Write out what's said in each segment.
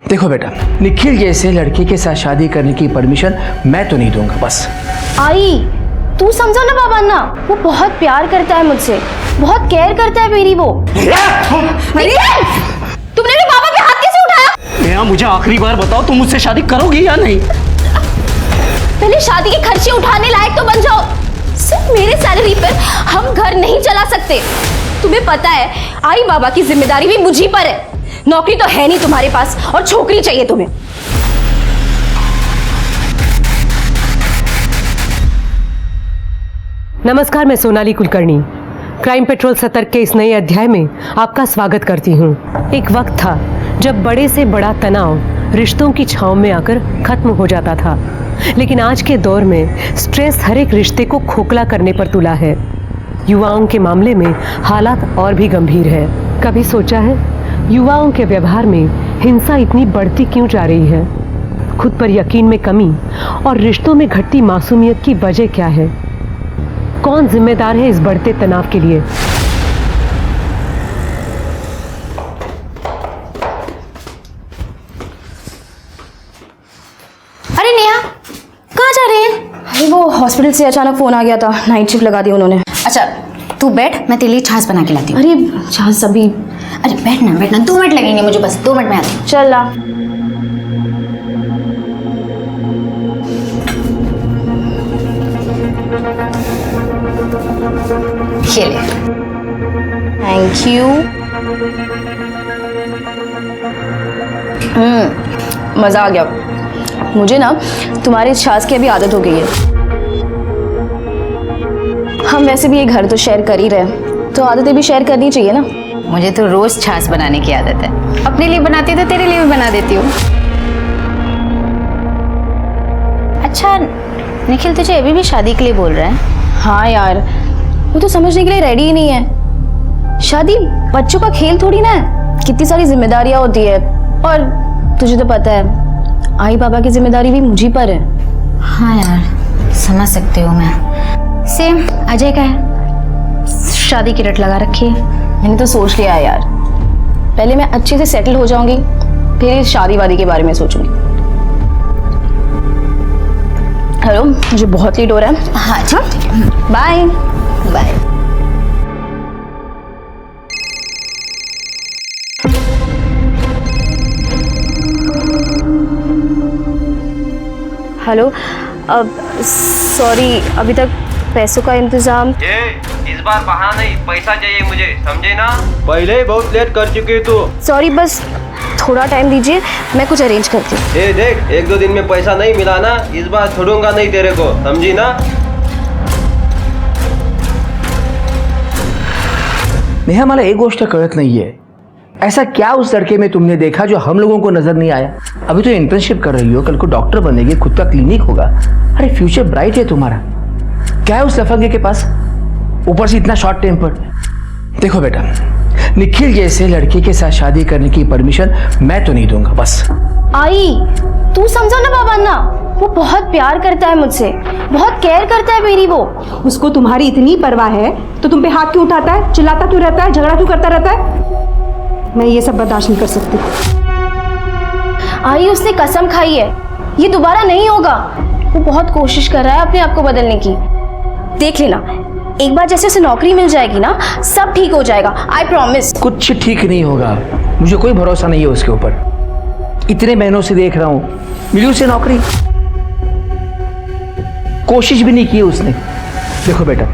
देखो बेटा, निखिल जैसे लड़के के साथ शादी करने की परमिशन मैं तो नहीं दूंगा। बस आई, तू समझो ना बाबा ना, वो बहुत प्यार करता है मुझसे, बहुत केयर करता है मेरी। वो तुमने भी बाबा पे हाथ कैसे उठाया? नेहा, मुझे आखिरी बार बताओ, तुम मुझसे शादी करोगी या नहीं? पहले शादी के खर्चे उठाने लायक तो बन जाओ। सिर्फ मेरे सैलरी पर हम घर नहीं चला सकते। तुम्हें पता है, आई बाबा की जिम्मेदारी भी मुझी पर है। नौकरी तो है नहीं तुम्हारे पास और छोकरी चाहिए तुम्हें। नमस्कार, मैं सोनाली कुलकर्णी क्राइम पेट्रोल सतर्क के इस नए अध्याय में आपका स्वागत करती हूँ। एक वक्त था जब बड़े से बड़ा तनाव रिश्तों की छांव में आकर खत्म हो जाता था, लेकिन आज के दौर में स्ट्रेस हर एक रिश्ते को खोखला करने पर तुला है। युवाओं के मामले में हालात और भी गंभीर है। कभी सोचा है युवाओं के व्यवहार में हिंसा इतनी बढ़ती क्यों जा रही है? खुद पर यकीन में कमी और रिश्तों में घटती मासूमियत की वजह क्या है? कौन जिम्मेदार है इस बढ़ते तनाव के लिए? अरे नेहा, कहाँ जा रहे हैं? अरे वो हॉस्पिटल से अचानक फोन आ गया था, नाइट शिफ्ट लगा दी उन्होंने। अच्छा तू बैठ, मैं तेरे लिए छाछ बना के लाती हूँ। अरे छाछ अभी? अरे बैठना 2 मिनट लगेंगे मुझे, बस 2 मिनट में आती हूँ। चल ला। ये ले। Thank you. मजा आ गया। मुझे ना तुम्हारी छाछ की अभी आदत हो गई है। हम वैसे भी ये घर तो शेयर कर ही रहे हैं, तो आदतें भी शेयर करनी चाहिए ना। मुझे तो रोज छाछ बनाने की आदत है। अपने लिए बनाती तो तेरे लिए भी बना देती हूँ। अच्छा निखिल, तुझे अभी भी शादी के लिए बोल रहा है? हाँ यार, वो तो समझने के लिए रेडी ही नहीं है। शादी बच्चों का खेल थोड़ी ना है, कितनी सारी जिम्मेदारियां होती है। और तुझे तो पता है, आई बाबा की जिम्मेदारी भी मुझी पर है। हाँ यार, समझ सकती हूँ मैं। सेम अजय का है, शादी की रट लगा रखी है। मैंने तो सोच लिया है यार, पहले मैं अच्छे से सेटल हो जाऊंगी, फिर शादी वादी के बारे में सोचूंगी। हेलो, मुझे बहुत लेट हो रहा है। हाँ चल, बाय बाय। हेलो, अब सॉरी, अभी तक पैसों का इंतजाम। ये इस बार बहाना नहीं, पैसा चाहिए मुझे, समझे ना? पहले ही बहुत लेट कर चुकी तू। सॉरी, बस थोड़ा टाइम दीजिए, मैं कुछ अरेंज करती हूँ। ये देख, 1-2 दिन में पैसा नहीं मिला ना, इस बार छोड़ूंगा नहीं तेरे को, समझी ना? नेहा, मला एक गोष्ट कळत नाहीये, ऐसा क्या उस लड़के में तुमने देखा जो हम लोगों को नजर नहीं आया? अभी तो इंटर्नशिप कर रही हो, कल को डॉक्टर बनेगी, खुद का क्लिनिक होगा। अरे फ्यूचर ब्राइट है तुम्हारा। क्या है उस लफंगे के पास? ऊपर से इतना शॉर्ट टेम्पर। देखो बेटा, निखिल जैसे लड़के के साथ शादी करने की परमिशन मैं तो नहीं दूंगा। बस आई, तू समझो ना बाबा ना, वो बहुत प्यार करता है मुझसे, बहुत केयर करता है मेरी। वो उसको तुम्हारी इतनी परवाह है तो तुम पे हाथ क्यों उठाता है, चिल्लाता क्यों रहता है, झगड़ा क्यों करता रहता है? मैं ये सब बर्दाश्त नहीं कर सकती। आई, उसने कसम खाई है, ये दोबारा नहीं होगा। वो बहुत कोशिश कर रहा है अपने आप को बदलने की। देख लेना, एक बार जैसे उसे नौकरी मिल जाएगी ना, सब ठीक हो जाएगा, आई प्रॉमिस। कुछ ठीक नहीं होगा, मुझे कोई भरोसा नहीं है उसके ऊपर। इतने महीनों से देख रहा हूं, मिली उसे नौकरी, कोशिश भी नहीं की उसने। देखो बेटा,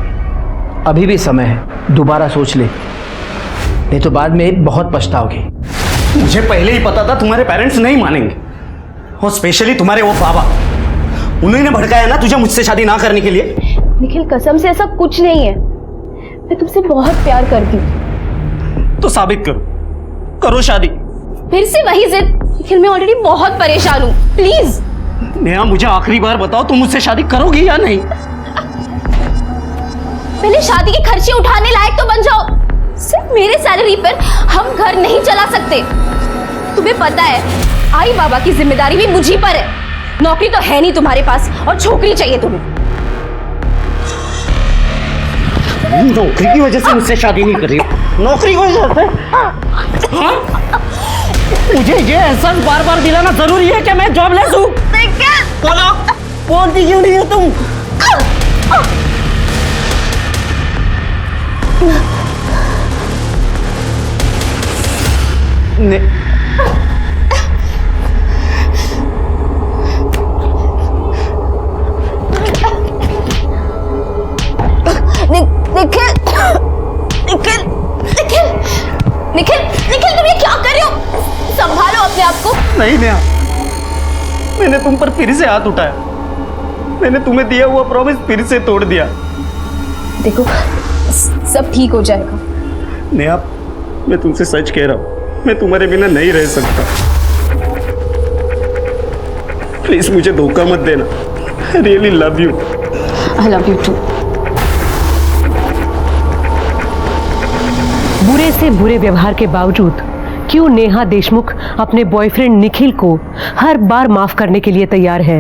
अभी भी समय है, दोबारा सोच ले, नहीं तो बाद में बहुत पछताओगे। मुझे पहले ही पता था तुम्हारे पेरेंट्स नहीं मानेंगे, और स्पेशली तुम्हारे वो बाबा, उन्होंने भड़काया ना तुझे मुझसे शादी ना करने के लिए। निखिल, कसम से ऐसा कुछ नहीं है, मैं तुमसे बहुत प्यार करती हूँ। तो साबित करो शादी। फिर से वही जिद। निखिल, मैं ऑलरेडी बहुत परेशान हूँ, प्लीज। नेहा, मुझे आखिरी बार बताओ, तुम मुझसे शादी करोगी या नहीं? पहले शादी के खर्चे उठाने लायक तो बन जाओ। सिर्फ मेरे सैलरी पर हम घर नहीं चला सकते। तुम्हें पता है, आई बाबा की जिम्मेदारी भी मुझी पर है। नौकरी तो है नहीं तुम्हारे पास और छोकरी चाहिए तुम्हें। नौकरी की वजह से मुझसे शादी नहीं कर रही, नौकरी की वजह से? मुझे ये एहसास बार बार दिलाना जरूरी है कि मैं जॉबलेस हूँ। बोलो, बोलती क्यों नहीं हो तुम? निखिल निखिल निखिल निखिल निखिल तुम ये क्या कर रहे हो? संभालो अपने आप को। नहीं नेहा, मैंने तुम पर फिर से हाथ उठाया। मैंने तुम्हें दिया हुआ प्रॉमिस फिर से तोड़ दिया। देखो सब ठीक हो जाएगा। नेहा, मैं तुमसे सच कह रहा हूँ, मैं तुम्हारे बिना नहीं रह सकता। प्लीज मुझे धोखा मत देना। I really love you. I love you too. बुरे से बुरे व्यवहार के बावजूद क्यों नेहा देशमुख अपने बॉयफ्रेंड निखिल को हर बार माफ करने के लिए तैयार है?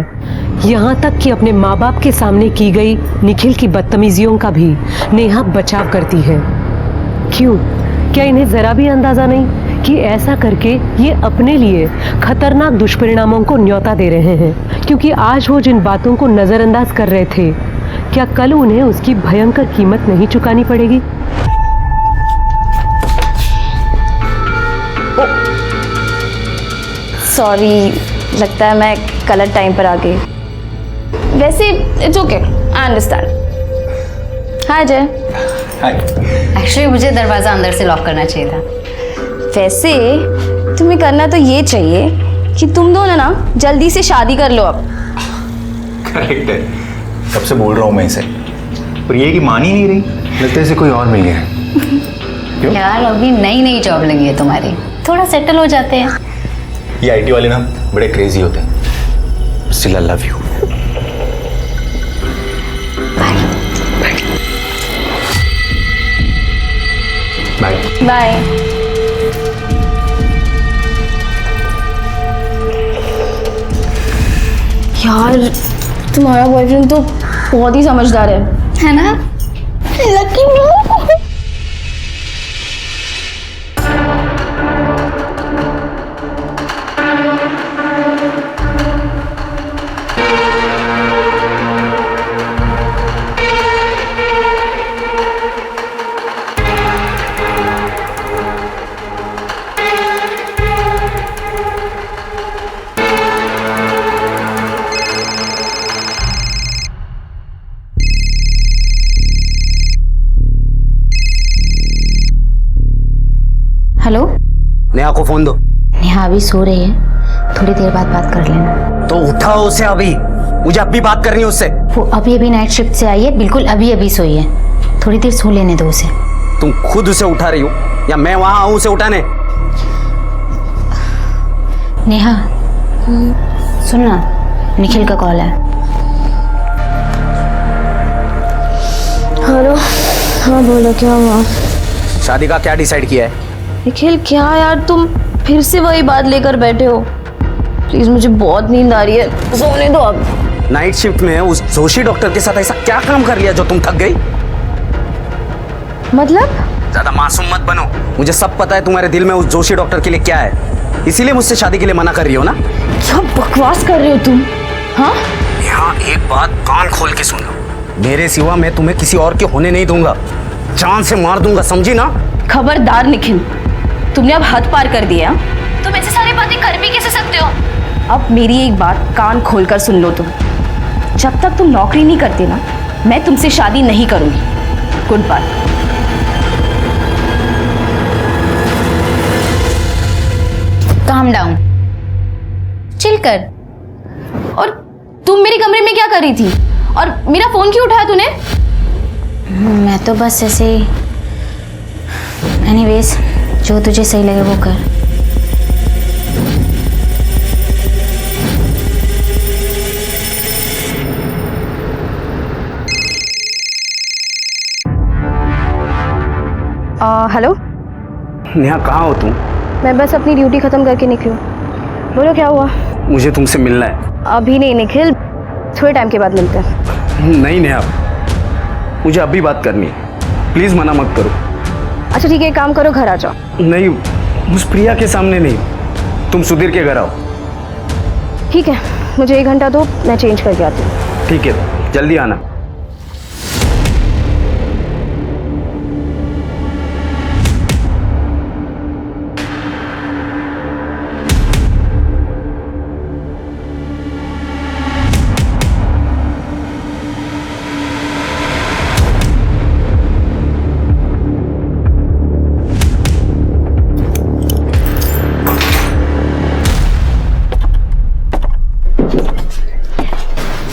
यहाँ तक कि अपने माँ बाप के सामने की गई निखिल की बदतमीजियों का भी नेहा बचाव करती है। क्यों? क्या इन्हें जरा भी अंदाजा नहीं कि ऐसा करके ये अपने लिए खतरनाक दुष्परिणामों को न्योता दे रहे हैं? क्योंकि आज वो जिन बातों को नजरअंदाज कर रहे थे, क्या कल उन्हें उसकी भयंकर कीमत नहीं चुकानी पड़ेगी? सॉरी, लगता है मैं गलत टाइम पर आ गई। वैसे इट्स ओके, आई अंडरस्टैंड। हाय जय। एक्चुअली मुझे दरवाज़ा अंदर से लॉक करना चाहिए था। वैसे तुम्हें करना तो ये चाहिए कि तुम दोनों ना जल्दी से शादी कर लो अब। करेक्ट है, कब से बोल रहा हूँ मैं इसे, पर ये कि मान ही नहीं रही। लगता है इसे कोई और मिल गया है। क्यों? यार अभी नई नई जॉब लगी है तुम्हारी, थोड़ा सेटल हो जाते हैं। ये आईटी वाले ना बड़े क्रेजी होते हैं। Still I love you. Bye bye. यार तुम्हारा बॉयफ्रेंड तो बहुत ही समझदार है ना? Lucky no. हेलो, नेहा को फोन दो। नेहा अभी सो रही है, थोड़ी देर बाद बात कर लेना। तो उठाओ उसे अभी, मुझे अभी बात करनी है उससे। वो अभी नाइट शिफ्ट से आई है, बिल्कुल अभी सोई है। थोड़ी देर सो लेने दो उसे। तुम खुद उसे उठा रही हो या मैं वहां आऊं उसे उठाने? नेहा सुन ना, निखिल का कॉल है। हेलो। हाँ बोलो, क्या हुआ? शादी का क्या डिसाइड किया है? निखिल क्या यार, तुम फिर से वही बात लेकर बैठे हो। प्लीज मुझे बहुत नींद आ रही है, सोने दो अब। नाइट शिफ्ट में उस जोशी डॉक्टर के साथ ऐसा क्या काम कर लिया जो तुम थक गई? मतलब? ज्यादा मासूम मत बनो, मुझे सब पता है तुम्हारे दिल में उस जोशी डॉक्टर के लिए क्या है। इसीलिए मुझसे शादी के लिए मना कर रही हो ना? क्या बकवास कर रहे हो तुम? हाँ, यहाँ एक बात कान खोल के सुन लो, मेरे सिवा मैं तुम्हें किसी और के होने नहीं दूंगा। जान से मार दूंगा, समझी ना? खबरदार निखिल, तुमने अब हद पार कर दिया। तुम ऐसे सारी बातें कर भी कैसे सकते हो? अब मेरी एक बात कान खोलकर सुन लो तुम। जब तक तुम नौकरी नहीं करते ना, मैं तुमसे शादी नहीं करूंगी। Goodbye. Calm down, chill कर। और तुम मेरे कमरे में क्या कर रही थी? और मेरा फोन क्यों उठाया तूने? मैं तो बस ऐसे ही। एनीवेज, जो तुझे सही लगे वो कर। हेलो। नेहा कहाँ हो तुम? मैं बस अपनी ड्यूटी खत्म करके निकली हूँ। बोलो क्या हुआ? मुझे तुमसे मिलना है। अभी नहीं निखिल, थोड़े टाइम के बाद मिलते हैं। नहीं नेहा, मुझे अभी बात करनी है, प्लीज मना मत करो। अच्छा ठीक है, एक काम करो, घर आ जाओ। नहीं, उस प्रिया के सामने नहीं, तुम सुधीर के घर आओ। ठीक है, मुझे 1 घंटा दो, मैं चेंज करके आती हूँ। ठीक है, जल्दी आना।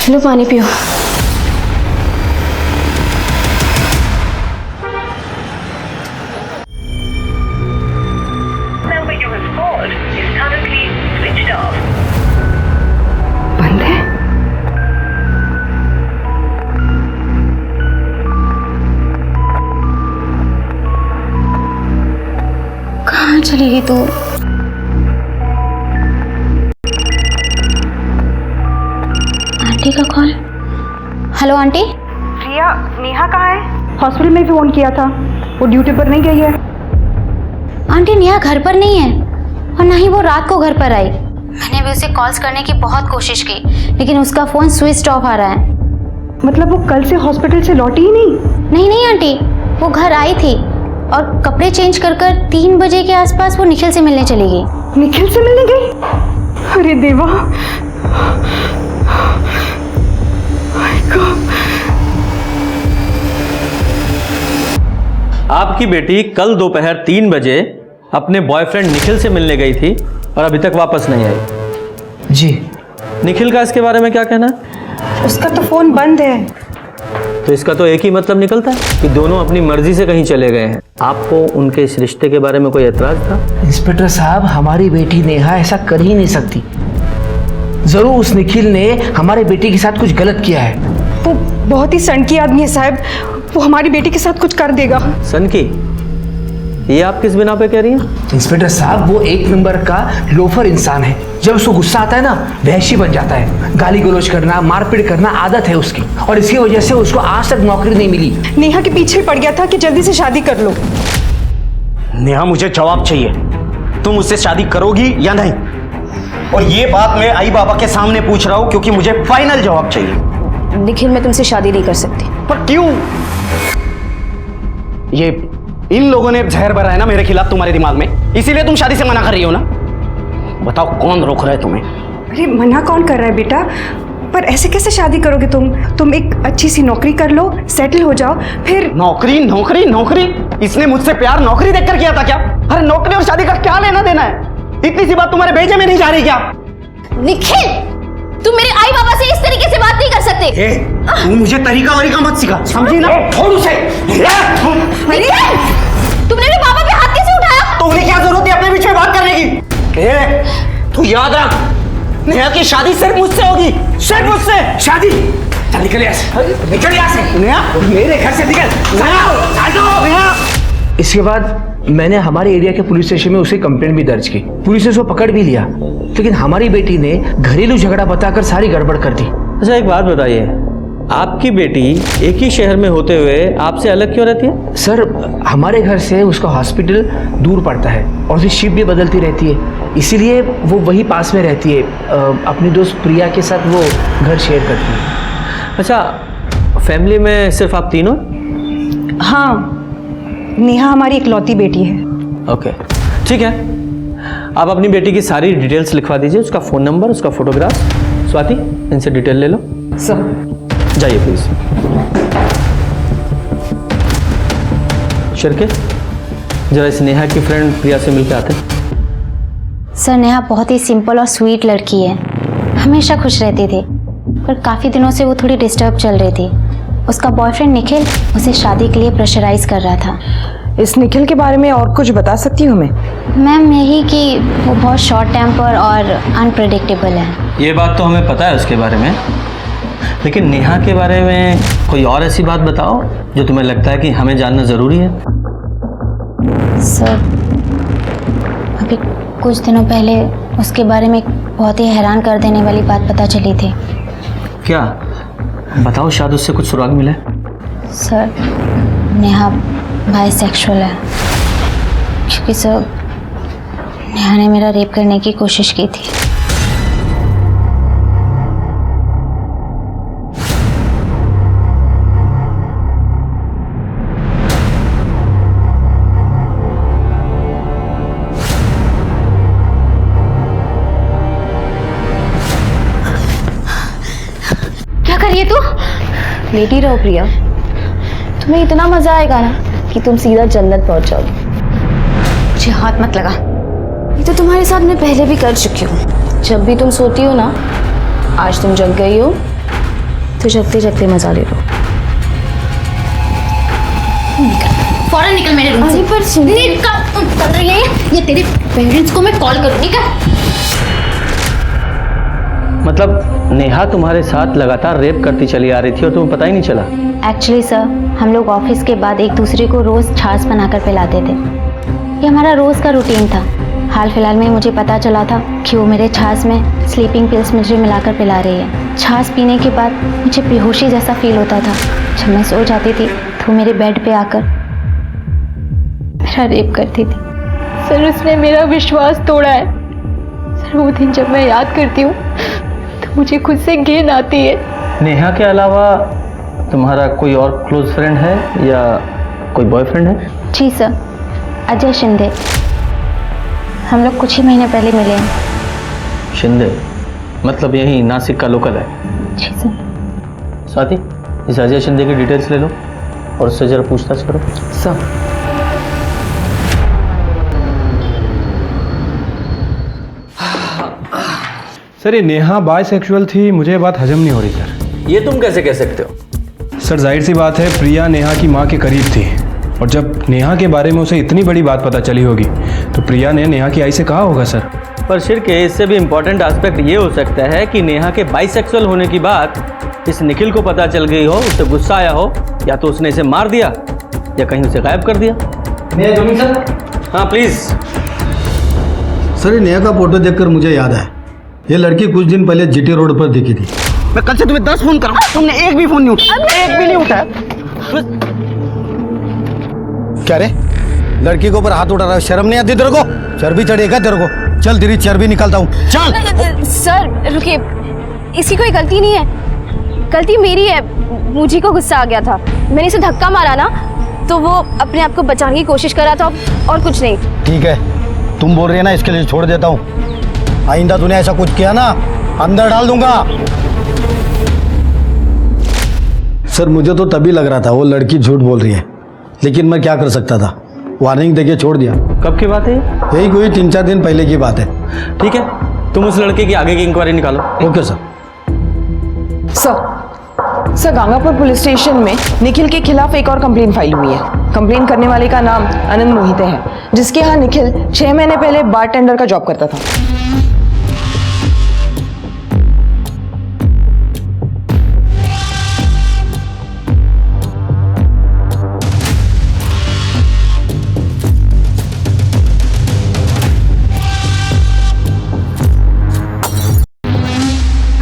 लो पानी पियो। बंद है। कहाँ चली गई तू? आंटी का call. Hello aunty. Priya, Neha कहाँ है? हॉस्पिटल में भी फोन किया था, वो ड्यूटी पर नहीं गई है। आंटी नेहा घर पर नहीं है और ना ही वो रात को घर पर आई। मैंने भी उसे कॉल्स करने की बहुत कोशिश की लेकिन उसका फोन स्विच ऑफ आ रहा है। मतलब वो कल से हॉस्पिटल से लौटी ही नहीं? नहीं आंटी, वो घर आई थी और कपड़े चेंज कर 3 बजे के आसपास वो निखिल से मिलने चली गई। निखिल से मिलने गई? अरे देवा, आपकी बेटी कल दोपहर 3 बजे अपने बॉयफ्रेंड निखिल से मिलने गई थी और अभी तक वापस नहीं आई। जी। निखिल का इसके बारे में क्या कहना है? उसका तो फोन बंद है। तो इसका तो एक ही मतलब निकलता है कि दोनों अपनी मर्जी से कहीं चले गए हैं। आपको उनके इस रिश्ते के बारे में कोई एतराज था? इंस्पेक्टर साहब, हमारी बेटी नेहा ऐसा कर ही नहीं सकती। जरूर उस निखिल ने हमारे बेटी के साथ कुछ गलत किया है। वो बहुत ही सनकी आदमी है साहब, वो हमारी बेटी के साथ कुछ कर देगा। सन की, ये आप किस बिना पे कह रही हैं? इंस्पेक्टर साहब, वो 1 नंबर का लोफर इंसान है। जब उसको गुस्सा आता है ना, वहशी बन जाता है। गाली गलौज करना, मारपीट करना आदत है उसकी, और इसकी वजह से उसको आज तक नौकरी नहीं मिली। नेहा के पीछे पड़ गया था कि जल्दी से शादी कर लो। नेहा, मुझे जवाब चाहिए, तुम उससे शादी करोगी या नहीं? और ये बात मैं आई बाबा के सामने पूछ रहा हूं क्योंकि मुझे फाइनल जवाब चाहिए। निखिल, मैं तुमसे शादी नहीं कर सकती। पर क्यों? ये इन लोगों ने जहर भरा है ना मेरे खिलाफ तुम्हारे दिमाग में, इसीलिए तुम शादी से मना कर रही हो ना? बताओ कौन रोक रहा है तुम्हें? अरे मना कौन कर रहा है बेटा, पर ऐसे कैसे शादी करोगे तुम एक अच्छी सी नौकरी कर लो, सेटल हो जाओ, फिर। नौकरी नौकरी नौकरी? इसने मुझसे प्यार नौकरी देखकर किया था क्या? अरे नौकरी और शादी का क्या लेना देना है? इतनी सी बात तुम्हारे भेजे में नहीं जा रही क्या? निखिल, तुम मेरे आई बाबा से इस तरीके से बात नहीं कर सकते। तू मुझे तरीका वरीका मत सिखा, समझी ना? छोड़ उसे। निखिल, तुमने मेरे बाबा पे हाथ कैसे उठाया? तो उन्हें क्या जरूरत है अपने बीच में बात करने की? तू याद रख, नेहा की शादी सिर्फ मुझसे होगी, सिर्फ मुझसे। शादी? चल निकल यहाँ से, निकल यहाँ से। नेहा, मेरे घर से निकल। नेहा। इसके बाद मैंने हमारे एरिया के पुलिस स्टेशन में उसकी कंप्लेंट भी दर्ज की। पुलिस ने उसको पकड़ भी लिया, लेकिन हमारी बेटी ने घरेलू झगड़ा बताकर सारी गड़बड़ कर दी। अच्छा, एक बात बताइए, आपकी बेटी एक ही शहर में होते हुए आपसे अलग क्यों रहती है? सर, हमारे घर से उसका हॉस्पिटल दूर पड़ता है और उसकी शिफ्ट भी बदलती रहती है, इसीलिए वो वही पास में रहती है। अपनी दोस्त प्रिया के साथ वो घर शेयर करती है। अच्छा, फैमिली में सिर्फ आप तीनों? हाँ, नेहा हमारी इकलौती बेटी है। ओके, ठीक है। आप अपनी बेटी की सारी डिटेल्स लिखवा दीजिए, उसका फ़ोन नंबर, उसका फोटोग्राफ। स्वाति, इनसे डिटेल ले लो। सर जाइए प्लीज। शिरके, जरा इस नेहा की फ्रेंड प्रिया से मिलकर आते हैं। सर, नेहा बहुत ही सिंपल और स्वीट लड़की है, हमेशा खुश रहती थी, पर काफ़ी दिनों से वो थोड़ी डिस्टर्ब चल रही थी। उसका बॉयफ्रेंड निखिल उसे शादी के लिए प्रेशराइज कर रहा था। इस निखिल के बारे में और कुछ बता सकती हूँ मैं? मैम, यही कि वो बहुत शॉर्ट टेम्पर और अनप्रेडिक्टेबल है। ये बात तो हमें पता है उसके बारे में, लेकिन नेहा के बारे में कोई और ऐसी बात बताओ जो तुम्हें लगता है कि हमें जानना ज़रूरी है। सर, अभी कुछ दिनों पहले उसके बारे में एक बहुत ही हैरान कर देने वाली बात पता चली थी। क्या? बताओ, शायद उससे कुछ सुराग मिले। सर, नेहा बाइसेक्सुअल है, क्योंकि सर नेहा ने मेरा रेप करने की कोशिश की थी। क्या कर रही है तू? लेटी रहो प्रिया, तुम्हें इतना मजा आएगा ना कि तुम सीधा जन्नत पहुंच जाओगे। मुझे हाथ मत लगा। ये तो तुम्हारे साथ मैं पहले भी कर चुकी हूँ। जब भी तुम सोती हो ना, आज तुम जग गई हो तो जगते जगते मजा ले लो। फौरन निकल मेरे रूम से। पर निकल कर रही है ये तेरे पेरेंट्स को मैं कॉल करूँ। निकल। मतलब नेहा तुम्हारे साथ लगातार रेप करती चली आ रही थी और तुम्हें पता ही नहीं चला? एक्चुअली सर, हम लोग ऑफिस के बाद एक दूसरे को रोज छाछ बनाकर पिलाते थे। ये हमारा रोज का रूटीन था। हाल फिलहाल में मुझे पता चला था कि वो मेरे छाछ में स्लीपिंग पिल्स मुझे मिलाकर पिला रही है। छाछ पीने के बाद मुझे बेहोशी जैसा फील होता था। जब मैं सो जाती थी तो मेरे बेड पे आकर मेरा रेप करती थी। सर, उसने मेरा विश्वास तोड़ा है। सर, वो दिन जब मैं याद करती हूँ तो मुझे खुद से घिन आती है। नेहा के अलावा तुम्हारा कोई और क्लोज फ्रेंड है या कोई बॉयफ्रेंड है? जी सर, अजय शिंदे। हम लोग कुछ ही महीने पहले मिले हैं। शिंदे मतलब यही नासिक का लोकल है? जी सर। स्वाति, इस अजय शिंदे की डिटेल्स ले लो और उससे जरा पूछताछ करो। सर, सर ये नेहा बायसेक्सुअल थी, मुझे ये बात हजम नहीं हो रही सर। ये तुम कैसे कह सकते हो? सर जाहिर सी बात है, प्रिया नेहा की माँ के करीब थी और जब नेहा के बारे में उसे इतनी बड़ी बात पता चली होगी तो प्रिया ने नेहा की आई से कहा होगा सर। पर शिरके, इससे भी इम्पोर्टेंट एस्पेक्ट ये हो सकता है कि नेहा के बाइसेक्सुअल होने की बात इस निखिल को पता चल गई हो, उसे गुस्सा आया हो, या तो उसने इसे मार दिया या कहीं उसे गायब कर दिया। हाँ प्लीज। सर, ये नेहा का फोटो देखकर मुझे याद आया, ये लड़की कुछ दिन पहले जीटी रोड पर दिखी थी। मैं कल से तुम्हें 10 फोन कर रहा हूं, तुमने एक भी फोन नहीं उठाया। एक भी नहीं उठाया। क्या रे, लड़की के ऊपर हाथ उठा रहा है? शर्म नहीं आती तेरे को? चर्बी चढ़ेगा तेरे को? चल तेरी चर्बी निकालता हूँ, चल। सर रुकिए, इसकी कोई गलती नहीं है। गलती मेरी है। मुझे को गुस्सा आ गया था, मैंने इसे धक्का मारा ना, तो वो अपने आप को बचाने की कोशिश कर रहा था और कुछ नहीं। ठीक है, तुम बोल रही है ना, इसके लिए छोड़ देता हूँ। आइंदा तूने ऐसा कुछ किया ना, अंदर डाल दूंगा। सर, मुझे तो तभी लग रहा था वो लड़की झूठ बोल रही है, लेकिन मैं क्या कर सकता था, वार्निंग देके छोड़ दिया। कब की बात है? यही कोई 3-4 दिन पहले की बात है। ठीक है, तुम उस लड़के की आगे की इंक्वायरी निकालो। Okay sir. Sir, Gangapur police station में निखिल के खिलाफ एक और कंप्लेंट फाइल हुई है। कंप्लेंट करने वाले का नाम आनंद मोहिते है, जिसके यहाँ निखिल 6 महीने पहले बारटेंडर का जॉब करता था।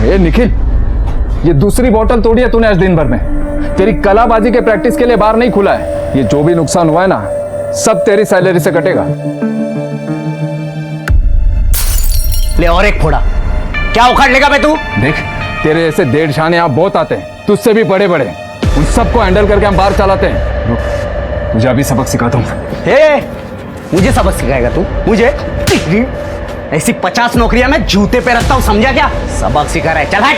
ए निखिल, ये दूसरी बोतल तोड़ी है तूने आज दिन भर में। तेरी कलाबाजी के प्रैक्टिस के लिए बाहर नहीं खुला है। ये जो भी नुकसान हुआ है ना, सब तेरी सैलरी से कटेगा। ले और एक फोड़ा। क्या उखाड़ लेगा बे तू? देख, तेरे ऐसे डेढ़ शाने यहाँ बहुत आते हैं, तुझसे भी बड़े बड़े। उन सबको हैंडल करके हम बाहर चलाते हैं। रुक, तुझे अभी सबक सिखाता हूँ। हे, मुझे सबक सिखाएगा तू? मुझे? ऐसी 50 नौकरियां मैं जूते पे रखता हूं, समझा क्या? सबक सिखा रहा है, चल हट।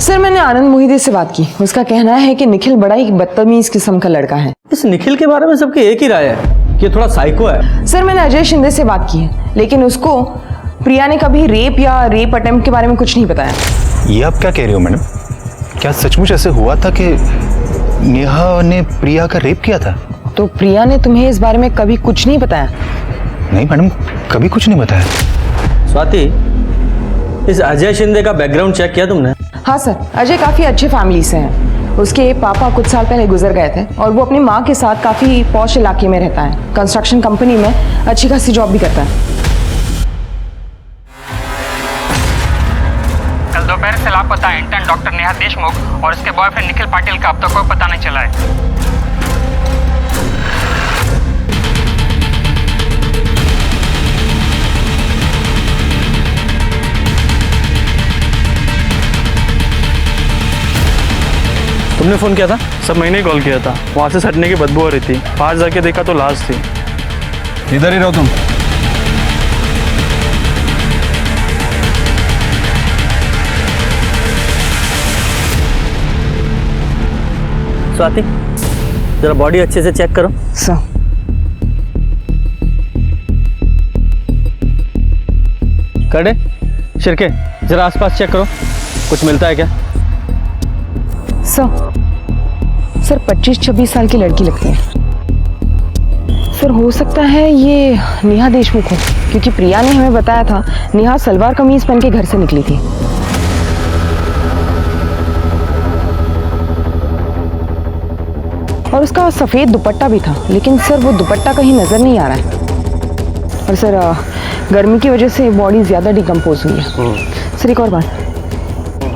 सर, मैंने आनंद मोहिते से बात की। उसका कहना है कि निखिल बड़ा ही बदतमीज किस्म का लड़का है। इस निखिल के बारे में सबकी एक ही राय है कि थोड़ा साइको है। सर, मैंने अजय शिंदे से बात की है, लेकिन उसको प्रिया ने कभी रेप या रेप अटेम्प्ट के बारे में कुछ नहीं बताया। ये आप क्या कह रही हो मैडम? क्या सचमुच ऐसे हुआ था कि नेहा ने प्रिया का रेप किया था? तो प्रिया ने तुम्हें इस बारे में कभी कुछ नहीं बताया? नहीं मैडम, कभी कुछ नहीं बताया। स्वाति, इस अजय शिंदे का बैकग्राउंड चेक किया तुमने? हाँ सर, अजय काफ़ी अच्छे फैमिली से हैं। उसके पापा कुछ साल पहले गुजर गए थे और वो अपनी माँ के साथ काफ़ी पॉश इलाके में रहता है। कंस्ट्रक्शन कंपनी में अच्छी खासी जॉब भी करता है। कल दोपहर से लापता इंटर्न डॉक्टर नेहा देशमुख और उसके बॉयफ्रेंड निखिल पाटिल का अब तक कोई पता नहीं चला है। तुमने फ़ोन किया था? सब मैंने ही कॉल किया था। वहाँ से सटने की बदबू आ रही थी। पास जाके देखा तो लाश थी। इधर ही रहो तुम। स्वाति, जरा बॉडी अच्छे से चेक करो। सर करे शिरके, जरा आसपास चेक करो, कुछ मिलता है क्या? सर 25-26 साल की लड़की लगती है। सर हो सकता है ये नेहा देशमुख हो, क्योंकि प्रिया ने हमें बताया था नेहा सलवार कमीज पहन के घर से निकली थी। और उसका सफ़ेद दुपट्टा भी था, लेकिन सर वो दुपट्टा कहीं नज़र नहीं आ रहा है। और सर गर्मी की वजह से बॉडी ज़्यादा डिकम्पोज हुई है। सर एक और बात,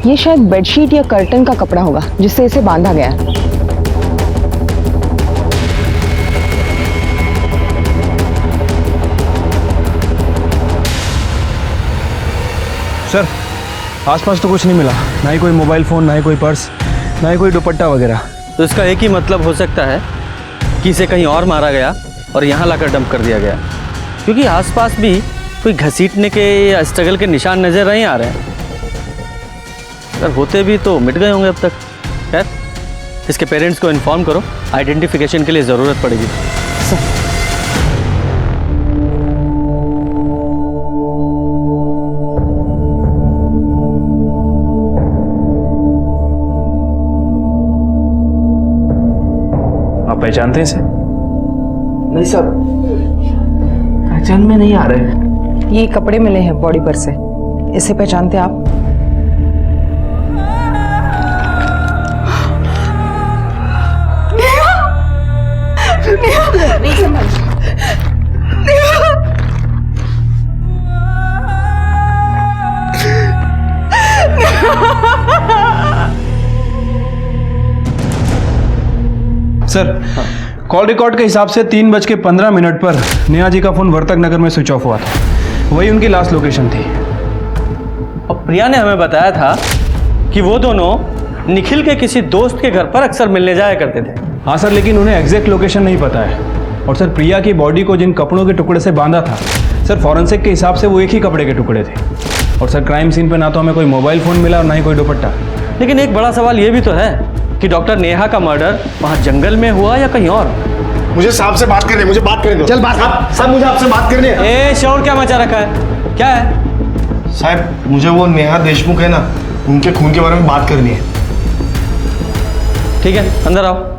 ये शायद बेडशीट या कर्टन का कपड़ा होगा जिससे इसे बांधा गया है। सर आसपास तो कुछ नहीं मिला, ना ही कोई मोबाइल फ़ोन, ना ही कोई पर्स, ना ही कोई दुपट्टा वगैरह। तो इसका एक ही मतलब हो सकता है कि इसे कहीं और मारा गया और यहाँ लाकर डंप कर दिया गया, क्योंकि आसपास भी कोई घसीटने के या स्ट्रगल के निशान नज़र नहीं आ रहे हैं। अगर होते भी तो मिट गए होंगे अब तक। खैर, इसके पेरेंट्स को इन्फॉर्म करो, आइडेंटिफिकेशन के लिए ज़रूरत पड़ेगी। आप पहचानते हैं इसे? नहीं सर, पहचान में नहीं आ रहे। ये कपड़े मिले हैं बॉडी पर से, इसे पहचानते हैं आप? सर कॉल रिकॉर्ड के हिसाब से 3:15 पर नेहा जी का फोन वर्तक नगर में स्विच ऑफ हुआ था। वही उनकी लास्ट लोकेशन थी। और प्रिया ने हमें बताया था कि वो दोनों निखिल के किसी दोस्त के घर पर अक्सर मिलने जाया करते थे। हाँ सर, लेकिन उन्हें एग्जैक्ट लोकेशन नहीं पता है। और सर प्रिया की बॉडी को जिन कपड़ों के टुकड़े से बांधा था, सर फॉरेंसिक के हिसाब से वो एक ही कपड़े के टुकड़े थे। और सर क्राइम सीन पे ना तो हमें कोई मोबाइल फ़ोन मिला और ना ही कोई दुपट्टा। लेकिन एक बड़ा सवाल ये भी तो है कि डॉक्टर नेहा का मर्डर वहाँ जंगल में हुआ या कहीं और। मुझे साहब से बात करनी है, मुझे बात करने दो। चल बात साहब, मुझे आपसे बात करनी है। ए शोर क्या मचा रखा है, क्या है? साहब मुझे वो नेहा देशमुख है ना, उनके खून के बारे में बात करनी है। ठीक है, अंदर आओ।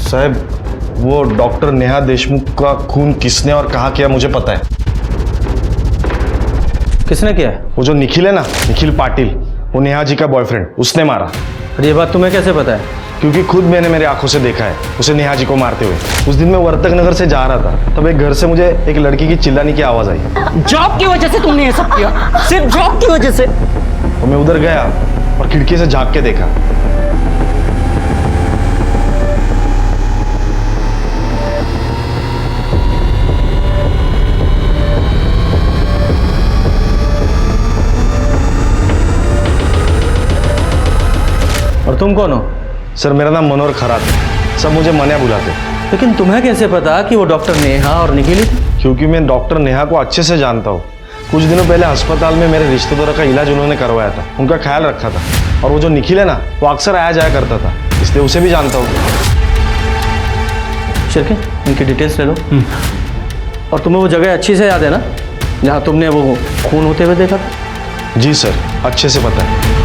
साहब वो डॉक्टर नेहा देशमुख का खून किसने और कहाँ किया मुझे पता है। किसने किया है? वो जो निखिल है ना, निखिल पाटिल, वो नेहा जी का बॉयफ्रेंड, उसने मारा। और ये बात तुम्हें कैसे पता है? क्योंकि खुद मैंने मेरी आंखों से देखा है उसे नेहा जी को मारते हुए। उस दिन मैं वर्तक नगर से जा रहा था, तब एक घर से मुझे एक लड़की की चिल्लाने की आवाज आई। जॉब की वजह से तुमने ये सब किया, सिर्फ जॉब की वजह से। तो मैं उधर गया और खिड़की से झांक के देखा। और तुम कौन हो? सर मेरा नाम मनोहर खरात है, सब मुझे मनिया बुलाते। लेकिन तुम्हें कैसे पता कि वो डॉक्टर नेहा और निखिल? क्योंकि मैं डॉक्टर नेहा को अच्छे से जानता हूँ। कुछ दिनों पहले अस्पताल में मेरे रिश्तेदारों का इलाज उन्होंने करवाया था, उनका ख्याल रखा था। और वो जो निखिल है ना, वो अक्सर आया जाया करता था, इसलिए उसे भी जानता हूँ। शिरके, इनकी डिटेल्स ले लो। और तुम्हें वो जगह अच्छी से याद है ना जहाँ तुमने वो खून होते हुए देखा था? जी सर, अच्छे से पता है।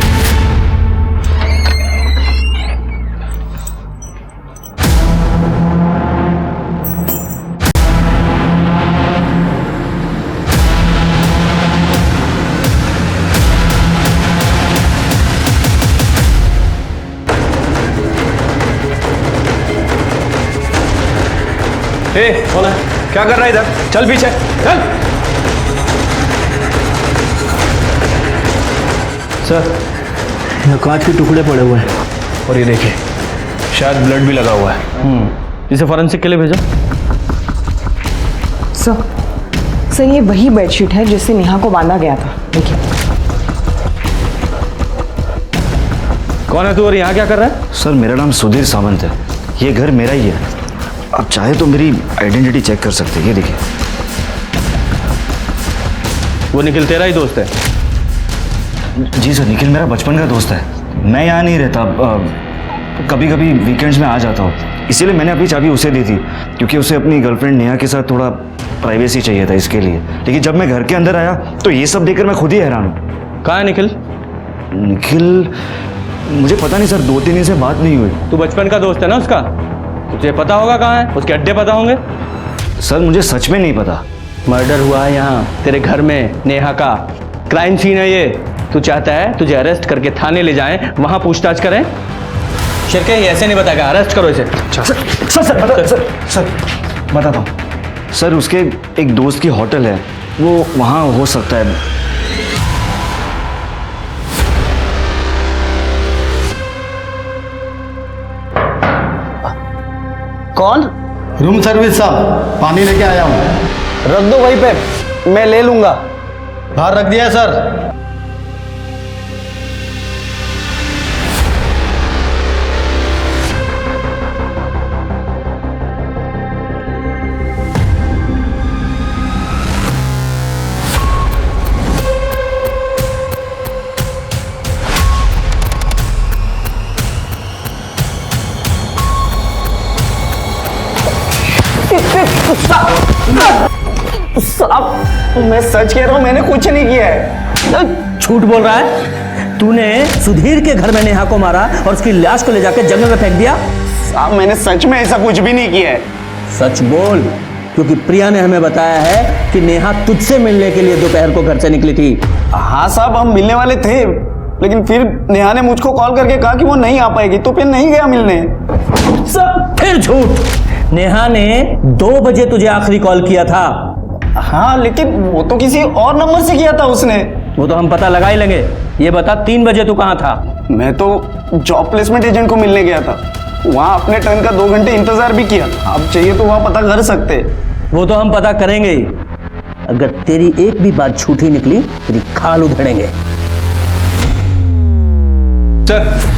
कौन है? क्या कर रहा है इधर? चल पीछे चल। सर यहाँ कांच के टुकड़े पड़े हुए हैं और ये देखिए शायद ब्लड भी लगा हुआ है। इसे फॉरेंसिक के लिए भेजो। सर ये वही बेडशीट है जिससे नेहा को बांधा गया था। देखिए कौन है तू और यहाँ क्या कर रहा है? सर मेरा नाम सुधीर सावंत है, ये घर मेरा ही है। आप चाहे तो मेरी आइडेंटिटी चेक कर सकते हैं, ये देखिए। वो निखिल तेरा ही दोस्त है? जी सर, निखिल मेरा बचपन का दोस्त है। मैं यहाँ नहीं रहता, कभी कभी वीकेंड्स में आ जाता हूँ, इसीलिए मैंने अपनी चाबी उसे दी थी, क्योंकि उसे अपनी गर्लफ्रेंड नेहा के साथ थोड़ा प्राइवेसी चाहिए था इसके लिए। लेकिन जब मैं घर के अंदर आया तो ये सब देखकर मैं खुद ही हैरान हूँ। कहाँ है निखिल? निखिल मुझे पता नहीं सर, 2-3 दिन से बात नहीं हुई। तू बचपन का दोस्त है ना उसका, तुझे पता होगा कहाँ है, उसके अड्डे पता होंगे। सर मुझे सच में नहीं पता। मर्डर हुआ है यहाँ तेरे घर में, नेहा का क्राइम सीन है ये। तू चाहता है तुझे अरेस्ट करके थाने ले जाएं, वहां पूछताछ करें? शिरके ये ऐसे नहीं बताएगा, अरेस्ट करो इसे। सर बताता हूँ सर, उसके एक दोस्त की होटल है, वो वहाँ हो सकता है। कौन? रूम सर्विस साहब, पानी लेके आया हूँ। रख दो वहीं पे, मैं ले लूंगा। बाहर रख दिया सर। साहब मैं सच कह रहा हूँ, मैंने कुछ नहीं किया है। झूठ बोल रहा है? तूने सुधीर के घर में नेहा को मारा और उसकी लाश को ले जाकर जंगल में फेंक दिया? साहब मैंने सच में ऐसा कुछ भी नहीं किया है। सच बोल, क्योंकि प्रिया ने हमें बताया है कि नेहा तुझसे मिलने के लिए दोपहर को घर से निकली थी। हाँ साहब, हम मिलने वाले थे, लेकिन फिर नेहा ने मुझको कॉल करके कहा कि वो नहीं आ पाएगी, तो फिर नहीं गया मिलने। सब फिर झूठ। नेहा ने 2 बजे तुझे आखिरी कॉल किया था। हाँ, लेकिन वो तो किसी और नंबर से किया था उसने। वो तो हम पता लगा ही लेंगे। ये बता 3 बजे तू कहाँ था? मैं तो जॉब प्लेसमेंट एजेंट को मिलने गया था, वहाँ अपने टर्न का 2 घंटे इंतजार भी किया। आप चाहिए तो वहाँ पता कर सकते। वो तो हम पता करेंगे ही। अगर तेरी एक भी बात झूठी निकली तेरी खाल उधेड़ेंगे। सर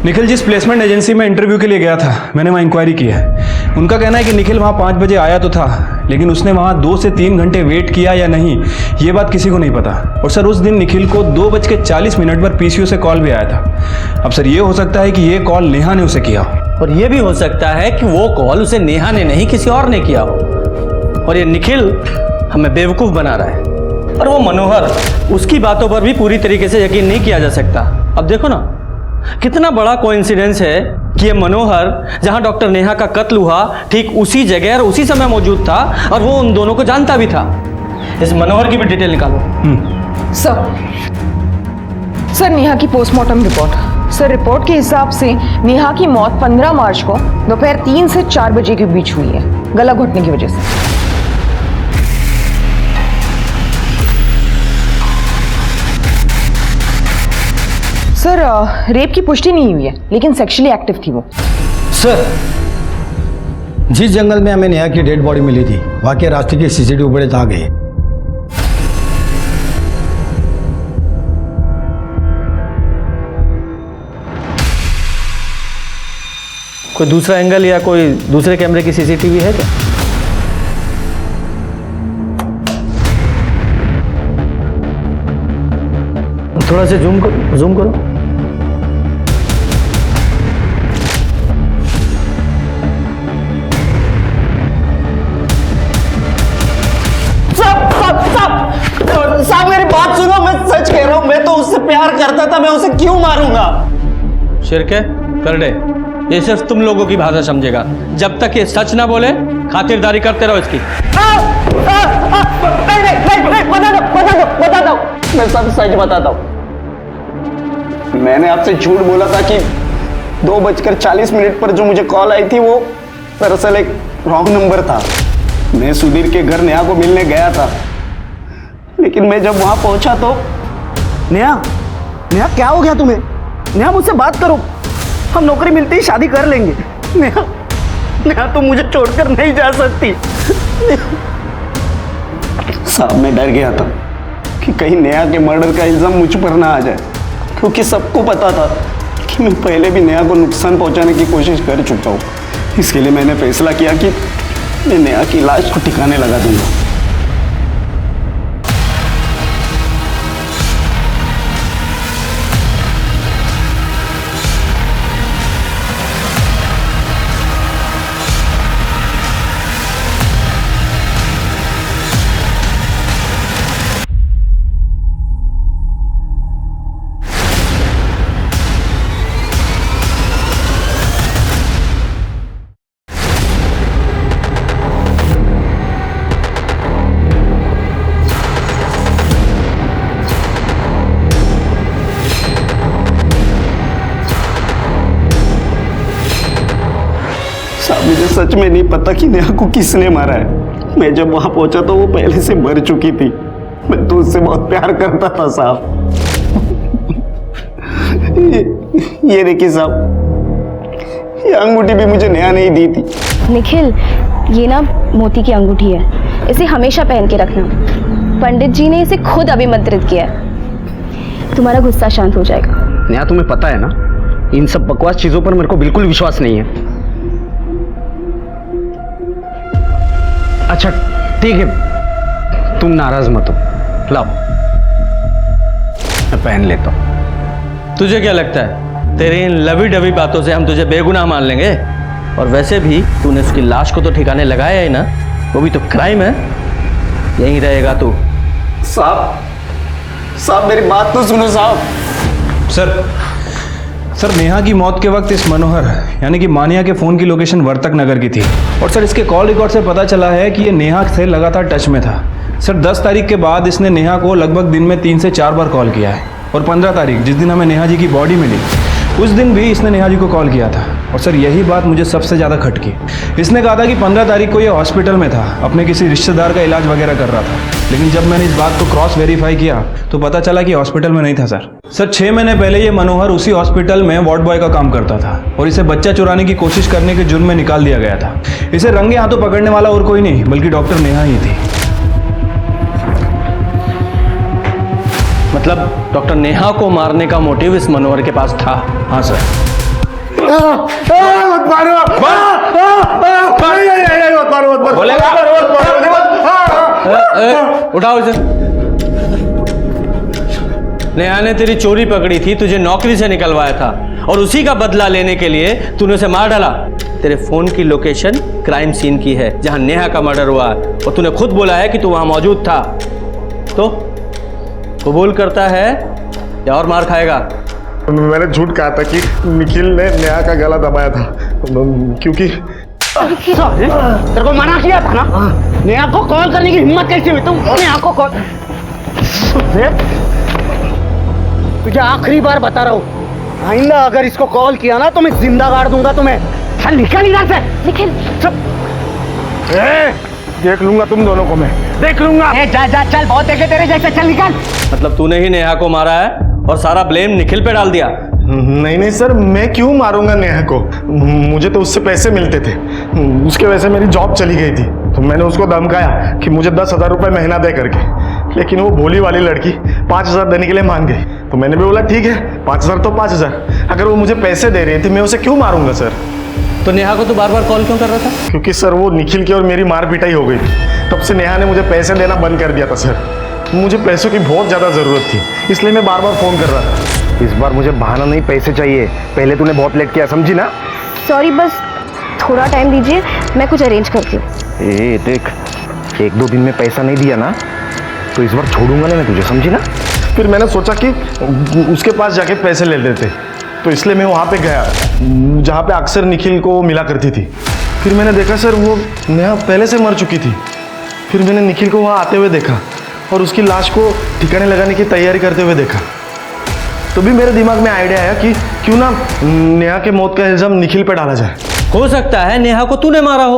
निखिल जिस प्लेसमेंट एजेंसी में इंटरव्यू के लिए गया था, मैंने वहाँ इंक्वायरी की है। उनका कहना है कि निखिल वहाँ 5 बजे आया तो था, लेकिन उसने वहाँ 2 से 3 घंटे वेट किया या नहीं, ये बात किसी को नहीं पता। और सर उस दिन निखिल को 2:40 पर पीसीओ से कॉल भी आया था। अब सर ये हो सकता है कि ये कॉल नेहा ने उसे किया, और ये भी हो सकता है कि वो कॉल उसे नेहा ने नहीं किसी और ने किया हो। और ये निखिल हमें बेवकूफ़ बना रहा है। और वो मनोहर, उसकी बातों पर भी पूरी तरीके से यकीन नहीं किया जा सकता। अब देखो ना कितना बड़ा कोइंसिडेंस है कि ये मनोहर जहां डॉक्टर नेहा का कत्ल हुआ ठीक उसी जगह और उसी समय मौजूद था, और वो उन दोनों को जानता भी था। इस मनोहर की भी डिटेल निकालो। सर नेहा की पोस्टमार्टम रिपोर्ट। सर रिपोर्ट के हिसाब से नेहा की मौत 15 मार्च को दोपहर 3 से 4 बजे के बीच हुई है, गला घुटने की वजह से। सर रेप की पुष्टि नहीं हुई है, लेकिन सेक्सुअली एक्टिव थी वो। सर जिस जंगल में हमें नेहा की डेड बॉडी मिली थी, वहाँ के रास्ते की सीसीटीवी फुटेज आ गई। कोई दूसरा एंगल या कोई दूसरे कैमरे की सीसीटीवी है क्या? थोड़ा सा जूम करो। साहब मेरी बात सुनो, मैं सच कह रहा हूँ, मैं तो उससे प्यार करता था, मैं उसे क्यों मारूंगा? शिरके कर दे, ये सिर्फ तुम लोगों की भाषा समझेगा। जब तक ये सच ना बोले खातिरदारी करते रहो इसकी। बता दो, मैं सब सच बताता हूँ। मैंने आपसे झूठ बोला था कि 2:40 पर जो मुझे कॉल आई थी वो दरअसल एक रॉन्ग नंबर था। मैं सुधीर के घर नेहा को मिलने गया था, लेकिन मैं जब वहां पहुंचा तो नेहा क्या हो गया तुम्हें? नेहा मुझसे बात करो, हम नौकरी मिलते ही शादी कर लेंगे। नेहा तुम मुझे छोड़कर नहीं जा सकती। साहब मैं डर गया था कि कहीं नेहा के मर्डर का इल्जाम मुझ पर ना आ जाए, क्योंकि सबको पता था मैं पहले भी नेहा को नुकसान पहुंचाने की कोशिश कर चुका हूँ। इसके लिए मैंने फैसला किया कि मैं नेहा की लाश को ठिकाने लगा दूंगा। मुझे सच में नहीं पता कि नेहा को किसने मारा है। मैं जब वहां पहुंचा तो वो पहले से मर चुकी थी। मैं तो उससे बहुत प्यार करता था साहब। ये देखिए साहब, ये अंगूठी भी मुझे नेहा ने ही दी थी। निखिल, ये ना मोती की अंगूठी है, इसे हमेशा पहन के रखना। पंडित जी ने इसे खुद अभिमंत्रित किया है। तुम्हारा गुस्सा शांत हो जाएगा। नेहा, तुम्हें पता है ना, इन सब बकवास चीजों पर मेरे को बिल्कुल विश्वास नहीं है। अच्छा ठीक है, तुम नाराज मत हो, लाओ मैं पहन लेता हूं। तुझे क्या लगता है तेरी इन लवी डवी बातों से हम तुझे बेगुनाह मान लेंगे? और वैसे भी तूने उसकी लाश को तो ठिकाने लगाया ही ना, वो भी तो क्राइम है। यहीं रहेगा तू। साहब मेरी बात तो सुनो साहब। सर नेहा की मौत के वक्त इस मनोहर यानी कि मानिया के फ़ोन की लोकेशन वर्तक नगर की थी। और सर इसके कॉल रिकॉर्ड से पता चला है कि ये नेहा से लगातार टच में था। सर 10 तारीख के बाद इसने नेहा को लगभग दिन में 3 से 4 बार कॉल किया है। और 15 तारीख जिस दिन हमें नेहा जी की बॉडी मिली, उस दिन भी इसने नेहा जी को कॉल किया था। और सर यही बात मुझे सबसे ज़्यादा खटकी। इसने कहा था कि 15 तारीख को ये हॉस्पिटल में था, अपने किसी रिश्तेदार का इलाज वगैरह कर रहा था। लेकिन जब मैंने इस बात को क्रॉस वेरीफाई किया तो पता चला कि हॉस्पिटल में नहीं था। सर 6 महीने पहले ये मनोहर उसी हॉस्पिटल में वार्ड बॉय का काम करता था और इसे बच्चा चुराने की कोशिश करने के जुर्म में निकाल दिया गया था। इसे रंगे हाथों पकड़ने वाला और कोई नहीं बल्कि डॉक्टर नेहा ही थी। मतलब डॉक्टर नेहा को मारने का मोटिव इस मनोहर के पास था? हाँ सर। उठाओ इसे। नेहा ने तेरी चोरी पकड़ी थी, तुझे नौकरी से निकलवाया था और उसी का बदला लेने के लिए तूने उसे मार डाला। तेरे फोन की लोकेशन क्राइम सीन की है जहां नेहा का मर्डर हुआ और तूने खुद बोला है कि तू वहां मौजूद था। तो कबूल करता है या और मार खाएगा? मैंने झूठ कहा था कि निखिल ने नेहा का गला दबाया था, क्योंकि तेरे को मना किया था ना, नेहा को कॉल करने की हिम्मत कैसे हुई? तुम नेहा को कॉल, तुझे आखिरी बार बता रहा हूँ, आइंदा अगर इसको कॉल किया ना तो मैं जिंदा गाड़ दूंगा तुम्हें। चल निकल इधर से। निखिल देख लूंगा तुम दोनों को, मैं देख लूंगा। जा जा चल, बहुत देखे तेरे जैसे, चल निकल। मतलब तूने ही नेहा को मारा है और सारा ब्लेम निखिल पे डाल दिया? नहीं सर, मैं क्यों मारूंगा नेहा को? मुझे तो उससे पैसे मिलते थे, उसके वजह से मेरी जॉब चली गई थी। तो मैंने उसको धमकाया कि मुझे 10,000 रुपये महीना दे करके, लेकिन वो भोली वाली लड़की 5,000 देने के लिए मान गई। तो मैंने भी बोला ठीक है 5,000 तो 5,000, अगर वो मुझे पैसे दे रही थी मैं उसे क्यों मारूंगा सर? तो नेहा को तू बार बार कॉल क्यों कर रहा था? क्योंकि सर वो निखिल की और मेरी मार पिटाई हो गई थी, तब से नेहा ने मुझे पैसे देना बंद कर दिया था सर। मुझे पैसों की बहुत ज़्यादा ज़रूरत थी, इसलिए मैं बार बार फ़ोन कर रहा था। इस बार मुझे बहाना नहीं, पैसे चाहिए। पहले तूने बहुत लेट किया, समझी ना? सॉरी, बस थोड़ा टाइम दीजिए, मैं कुछ अरेंज करती हूँ। ए देख, 1-2 दिन में पैसा नहीं दिया ना तो इस बार छोड़ूंगा नहीं मैं तुझे, समझी ना? फिर मैंने सोचा कि उसके पास जाके पैसे ले लेते, तो इसलिए मैं वहाँ पे गया जहाँ पे अक्सर निखिल को मिला करती थी। फिर मैंने देखा सर वो नेहा पहले से मर चुकी थी। फिर मैंने निखिल को वहाँ आते हुए देखा और उसकी लाश को ठिकाने लगाने की तैयारी करते हुए देखा। तो भी मेरे दिमाग में आइडिया आया कि क्यों ना नेहा के मौत का इल्जाम निखिल पे डाला जाए। हो सकता है नेहा को तूने मारा हो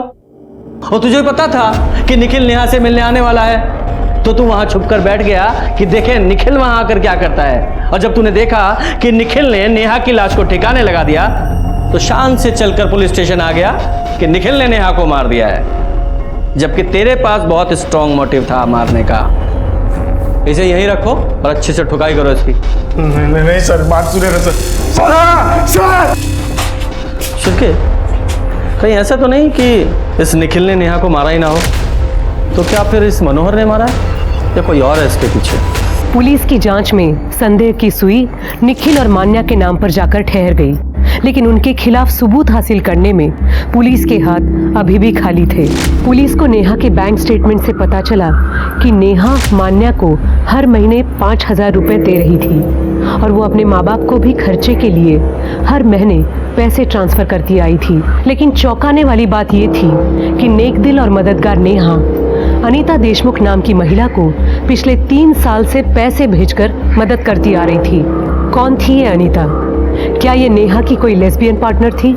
और तुझे पता था कि निखिल नेहा से मिलने आने वाला है, तो तू वहां छुप कर बैठ गया कि देखे निखिल वहां आकर क्या करता है। और जब तूने देखा कि निखिल ने नेहा की लाश को ठिकाने लगा दिया तो शान से चलकर पुलिस स्टेशन आ गया कि निखिल ने नेहा को मार दिया है, जबकि तेरे पास बहुत स्ट्रांग मोटिव था मारने का। इसे यहीं रखो और अच्छे से ठुकाई करो इसकी। नहीं सर, बात सुने ना सर। सर शिल्के, कहीं ऐसा तो नहीं कि इस निखिल ने नेहा को मारा ही ना हो? तो क्या फिर इस मनोहर ने मारा है या कोई और है इसके पीछे? पुलिस की जांच में संदेह की सुई निखिल और मान्या के नाम पर जाकर ठहर गई, लेकिन उनके खिलाफ सबूत हासिल करने में पुलिस के हाथ अभी भी खाली थे। पुलिस को नेहा के बैंक स्टेटमेंट से पता चला कि नेहा मान्या को हर महीने 5,000 रुपए दे रही थी और वो अपने माँ बाप को भी खर्चे के लिए हर महीने पैसे ट्रांसफर करती आई थी। लेकिन चौंकाने वाली बात ये थी कि नेक दिल और मददगार नेहा अनीता देशमुख नाम की महिला को पिछले 3 साल से पैसे भेजकर मदद करती आ रही थी। कौन थी ये अनीता? क्या ये नेहा की कोई लेस्बियन पार्टनर थी?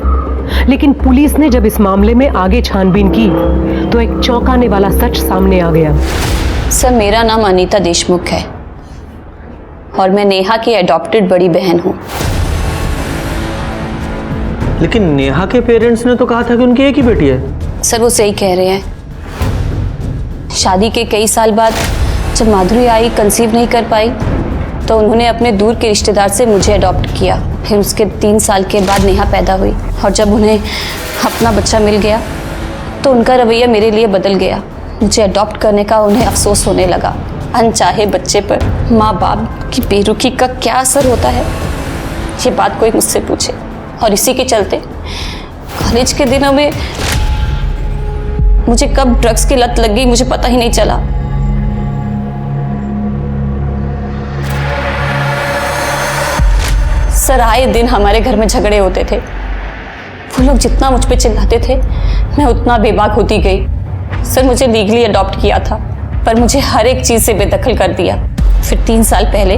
लेकिन पुलिस ने जब इस मामले में आगे छानबीन की तो एक चौंकाने वाला सच सामने आ गया। सर, मेरा नाम अनीता देशमुख है और मैं नेहा की एडॉप्टेड बड़ी बहन हूँ। लेकिन नेहा के पेरेंट्स ने तो कहा था कि उनकी एक ही बेटी है। सर, वो सही कह रहे हैं। शादी के कई साल बाद जब माधुरी आई कंसीव नहीं कर पाई तो उन्होंने अपने दूर के रिश्तेदार से मुझे अडॉप्ट किया। फिर उसके 3 साल के बाद नेहा पैदा हुई और जब उन्हें अपना बच्चा मिल गया तो उनका रवैया मेरे लिए बदल गया। मुझे अडॉप्ट करने का उन्हें अफसोस होने लगा। अनचाहे बच्चे पर माँ बाप की बेरुखी का क्या असर होता है, ये बात कोई मुझसे पूछे। और इसी के चलते कॉलेज के दिनों में मुझे कब ड्रग्स की लत लग गई मुझे पता ही नहीं चला। सर, आए दिन हमारे घर में झगड़े होते थे। वो लोग जितना मुझ पे चिल्लाते थे मैं उतना बेबाक होती गई। सर, मुझे लीगली अडॉप्ट किया था पर मुझे हर एक चीज़ से बेदखल कर दिया। फिर 3 साल पहले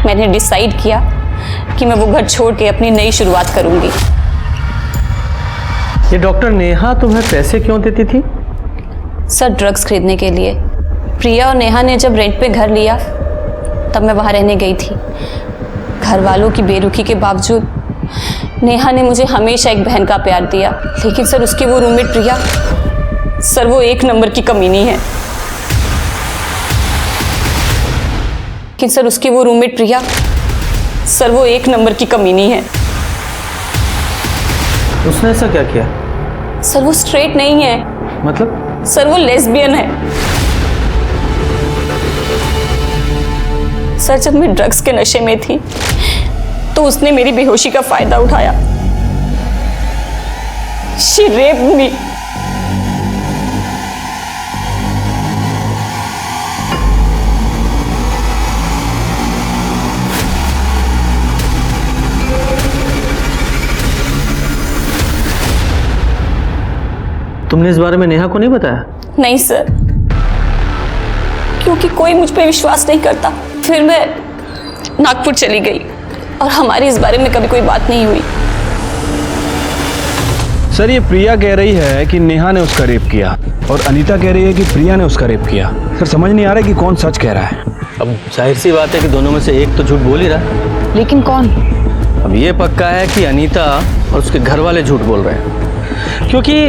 मैंने डिसाइड किया कि मैं वो घर छोड़ के अपनी नई शुरुआत करूंगी। ये डॉक्टर नेहा तुम्हें पैसे क्यों देती थी? सर, ड्रग्स खरीदने के लिए। प्रिया और नेहा ने जब रेंट पे घर लिया तब मैं वहाँ रहने गई थी। घर वालों की बेरुखी के बावजूद नेहा ने मुझे हमेशा एक बहन का प्यार दिया। लेकिन सर, उसकी वो रूममेट प्रिया, सर वो 1 नंबर की कमीनी है। लेकिन सर, उसकी वो रूममेट प्रिया, सर वो 1 नंबर की कमीनी है। उसने ऐसा क्या किया? सर, वो स्ट्रेट नहीं है। मतलब? सर, वो लेस्बियन है। सर, जब मैं ड्रग्स के नशे में थी तो उसने मेरी बेहोशी का फायदा उठाया। She raped me. तुमने इस बारे में नेहा को नहीं बताया? नहीं सर, क्योंकि कोई मुझ पे विश्वास नहीं करता। फिर मैं नागपुर चली गई और हमारी इस बारे में कभी कोई बात नहीं हुई। सर, ये प्रिया कह रही है कि नेहा ने उसका रेप किया और अनीता कह रही है कि प्रिया ने उसका रेप किया। सर, समझ नहीं आ रहा है कि कौन सच कह रहा है। अब जाहिर सी बात है कि दोनों में से एक तो झूठ बोल ही रहा। लेकिन कौन? अब ये पक्का है कि अनीता और उसके घर वाले झूठ बोल रहे हैं, क्योंकि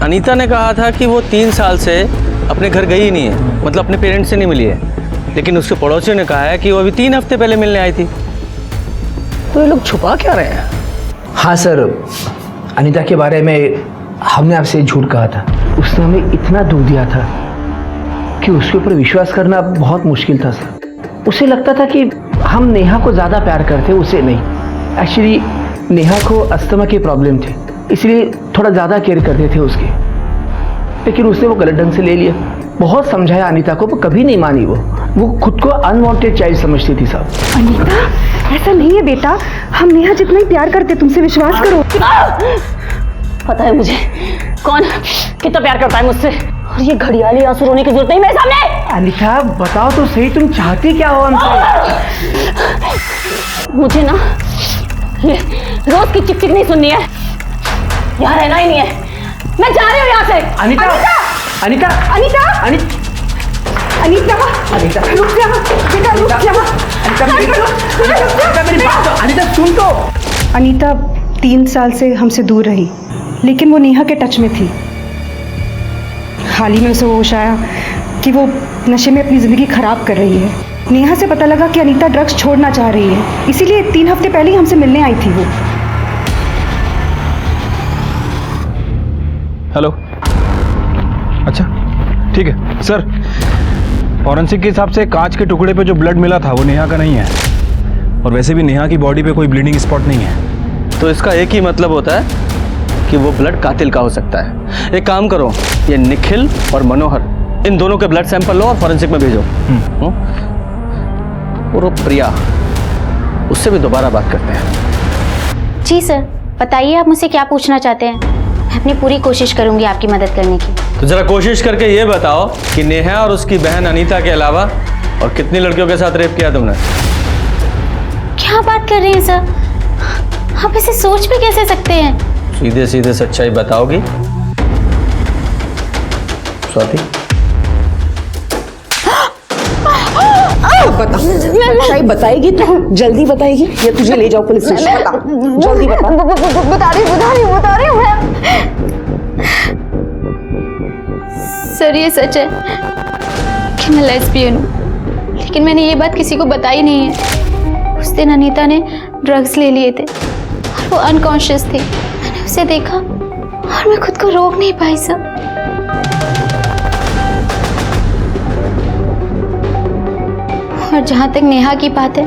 अनीता ने कहा था कि वो 3 साल से अपने घर गई ही नहीं है, मतलब अपने पेरेंट्स से नहीं मिली है। लेकिन उसके पड़ोसियों ने कहा है कि वो अभी 3 हफ्ते पहले मिलने आई थी। तो ये लोग छुपा क्या रहे हैं? हाँ सर, अनीता के बारे में हमने आपसे झूठ कहा था। उसने हमें इतना दुख दिया था कि उसके ऊपर विश्वास करना बहुत मुश्किल था सर। उसे लगता था कि हम नेहा को ज़्यादा प्यार करते, उसे नहीं। एक्चुअली नेहा को अस्थमा की प्रॉब्लम थी, इसलिए थोड़ा ज़्यादा केयर करते थे उसकी। लेकिन उसने वो गलत ढंग से ले लिया। बहुत समझाया अनीता को, पर कभी नहीं मानी। वो खुद को अनवांटेड चाइल्ड समझती थी साहब। अनीता, ऐसा नहीं है बेटा, हम नेहा जितना ही प्यार करते, तुमसे विश्वास करो। पता है मुझे कौन कितना प्यार करता है मुझसे, और ये घड़ियाली आंसू रोने की जरूरत नहीं मेरे सामने। अनीता, बताओ तो सही, तुम चाहती क्या हो हमसे? मुझे ना ये रोज की चिक चिक नहीं सुननी है, यहाँ रहना ही नहीं है। मैं जा रही हूँ यहाँ से। अनीता, अनीता, अनीता, अनीता, अनीता, रुक जा बेटा, रुक जा। अनीता, मेरी बात तो, अनीता सुन तो। अनीता 3 साल से हमसे दूर रही, लेकिन वो नेहा के टच में थी। हाल ही में उसे होश आया कि वो नशे में अपनी ज़िंदगी ख़राब कर रही है। नेहा से पता लगा कि अनीता ड्रग्स छोड़ना चाह रही है, इसीलिए 3 हफ्ते पहले ही हमसे मिलने आई थी वो। हेलो, अच्छा ठीक है सर। फॉरेंसिक के हिसाब से कांच के टुकड़े पे जो ब्लड मिला था वो नेहा का नहीं है, और वैसे भी नेहा की बॉडी पे कोई ब्लीडिंग स्पॉट नहीं है। तो इसका एक ही मतलब होता है कि वो ब्लड कातिल का हो सकता है। एक काम करो, ये निखिल और मनोहर इन दोनों के ब्लड सैंपल लो और फॉरेंसिक में भेजो। और वो प्रिया, उससे भी दोबारा बात करते हैं। जी सर, बताइए आप मुझसे क्या पूछना चाहते हैं। मैं अपनी पूरी कोशिश करूंगी आपकी मदद करने की। तो जरा कोशिश करके ये बताओ कि नेहा और उसकी बहन अनीता के अलावा और कितनी लड़कियों के साथ रेप किया तुमने? क्या बात कर रहे हैं सर, आप इसे सोच भी कैसे सकते हैं? सीधे सीधे सच्चाई बताओगी स्वाति? बता, सच्चाई बताएगी तो जल्दी बताएगी या तुझे ले जाओ पुलिस स्टेशन? बता, जल्दी बता रही हूँ मैं। सर ये सच है कि मैं लेस्बियन हूँ, लेकिन मैंने ये बात किसी को बताई नहीं है। उस दिन अनीता ने ड्रग्स ले लिए थे और वो अनकॉन्शियस थी। मैंने उसे देखा और मैं खुद को रोक नहीं पाई सर। और जहाँ तक नेहा की बात है,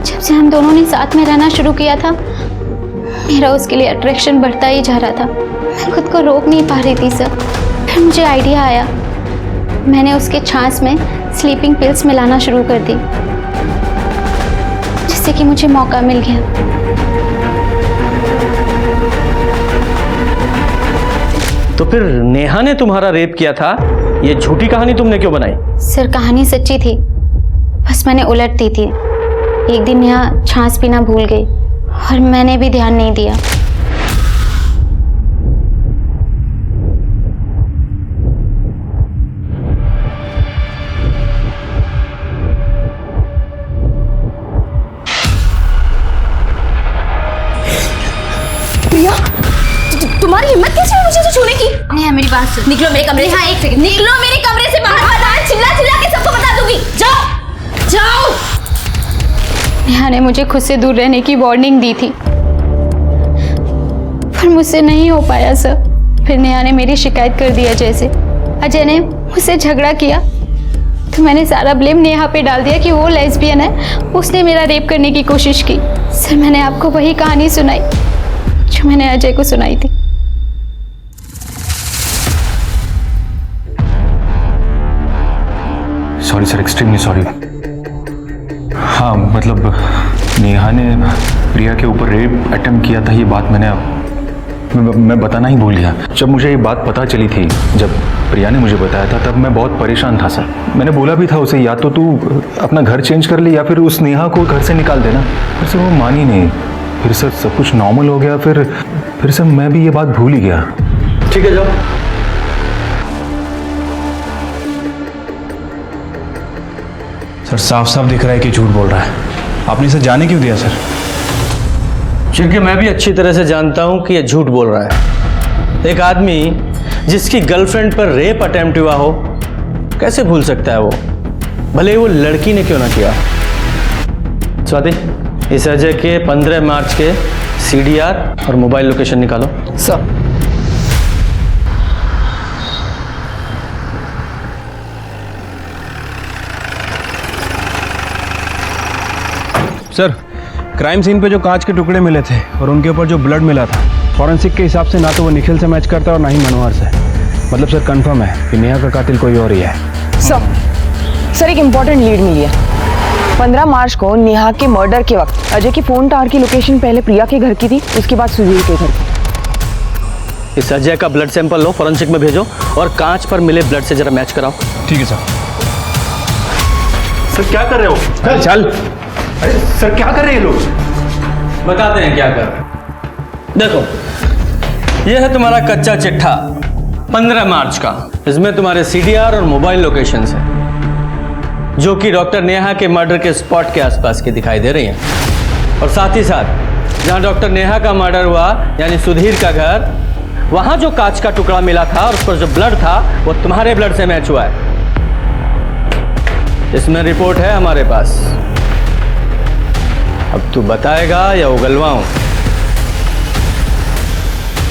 जब से हम दोनों ने साथ में रहना शुरू किया था, मेरा उसके लिए अट्रैक्शन बढ़ता ही जा रहा था। मैं खुद को रोक नहीं पा रही थी सर। फिर मुझे आइडिया आया, मैंने उसके छाछ में स्लीपिंग पिल्स मिलाना शुरू कर दी, जिससे कि मुझे मौका मिल गया। तो फिर नेहा ने तुम्हारा रेप किया था, ये झूठी कहानी तुमने क्यों बनाई? सर कहानी सच्ची थी, बस मैंने उलट दी थी। एक दिन नेहा छाछ पीना भूल गई और मैंने भी ध्यान नहीं दिया। तुम्हारी हिम्मत कैसे हुई मुझे छूने की? नेहा मेरी बात सुन। निकलो मेरे कमरे से। एक सेकंड, निकलो मेरे कमरे से बाहर। चिल्ला चिल्ला के सबको बता दूंगी। जाओ जाओ। नेहा ने मुझे खुद से दूर रहने की वार्निंग दी थी, पर मुझसे नहीं हो पाया सर। फिर नेहा ने मेरी शिकायत कर दी अजय से। अजय ने मुझसे झगड़ा किया तो मैंने सारा ब्लेम नेहा पे डाल दिया कि वो लेस्बियन है, उसने मेरा रेप करने की कोशिश की। सर मैंने आपको वही कहानी सुनाई जो मैंने अजय को सुनाई थी। Sorry sir, extremely sorry. हाँ मतलब नेहा ने प्रिया के ऊपर रेप अटेम्प्ट किया था, ये बात मैं बताना ही भूल गया। जब मुझे ये बात पता चली थी, जब प्रिया ने मुझे बताया था, तब मैं बहुत परेशान था सर। मैंने बोला भी था उसे, या तो तू अपना घर चेंज कर ले या फिर उस नेहा को घर से निकाल देना। फिर से वो मानी नहीं। फिर सर सब कुछ नॉर्मल हो गया। फिर सर मैं भी ये बात भूल ही गया। ठीक है जाओ। सर साफ साफ दिख रहा है कि झूठ बोल रहा है। आपने इसे जाने क्यों दिया सर? क्योंकि मैं भी अच्छी तरह से जानता हूं कि ये झूठ बोल रहा है। एक आदमी जिसकी गर्लफ्रेंड पर रेप अटेम्प्ट हुआ हो, कैसे भूल सकता है वो, भले वो लड़की ने क्यों ना किया। स्वाति, इस अजय के 15 मार्च के CDR और मोबाइल लोकेशन निकालो। सर सर क्राइम सीन पे जो कांच के टुकड़े मिले थे और उनके ऊपर जो ब्लड मिला था, फॉरेंसिक के हिसाब से ना तो वो निखिल से मैच करता है और ना ही मनोहर से। मतलब सर कंफर्म है कि नेहा का कातिल कोई और ही है। सर एक इम्पोर्टेंट लीड मिली है। 15 मार्च को नेहा के मर्डर के वक्त अजय की फोन टावर की लोकेशन पहले प्रिया के घर की थी, उसके बाद सुधीर के घर की। इस अजय का ब्लड सैंपल लो, फॉरेंसिक में भेजो और कांच पर मिले ब्लड से जरा मैच कराओ। ठीक है सर। सर क्या कर रहे हो? चल। अरे सर क्या कर रहे हैं लोग? बताते हैं क्या कर रहे हैं। देखो यह है तुम्हारा कच्चा चिट्ठा 15 मार्च का। इसमें तुम्हारे CDR और मोबाइल लोकेशंस हैं जो कि डॉक्टर नेहा के मर्डर के स्पॉट के आसपास की दिखाई दे रही हैं। और साथ ही साथ जहां डॉक्टर नेहा का मर्डर हुआ यानी सुधीर का घर, वहां जो कांच का टुकड़ा मिला था और उस पर जो ब्लड था वो तुम्हारे ब्लड से मैच हुआ है। इसमें रिपोर्ट है हमारे पास। अब तू बताएगा या उगलवाऊं?